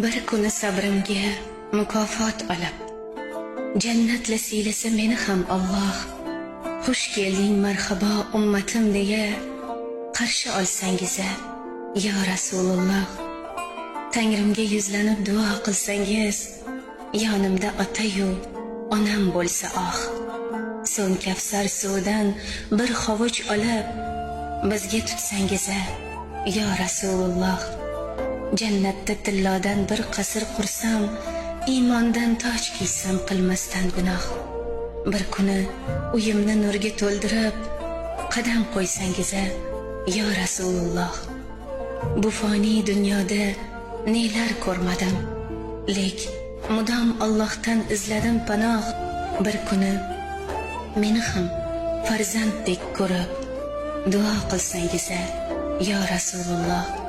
Bir kuni sabrimga mukofot olib, jannatla siylasa meni ham Alloh. Xush kelding marhabo ummatim deya qarshi olsangiz ya Rasululloh. Tangrimga yuzlanib duo qilsangiz, yonimda ota-yu onam bo'lsa oh. So'ng Kavsar suvidan bir hovuch olib bizga tutsangiz ya Rasululloh. Jannatda tillodan bir qasr qursam, iymondan toj kiysam qilmasdan gunoh. Bir kuni uyimni nurga to'ldirib qadam qo'ysangiz ya Rasululloh. Bu fani dunyoda nelar ko'rmadim, lek mudom Allohdan izladim panoh. Bir kuni meni ham farzanddek ko'rib duo qilsangiz ya Rasululloh.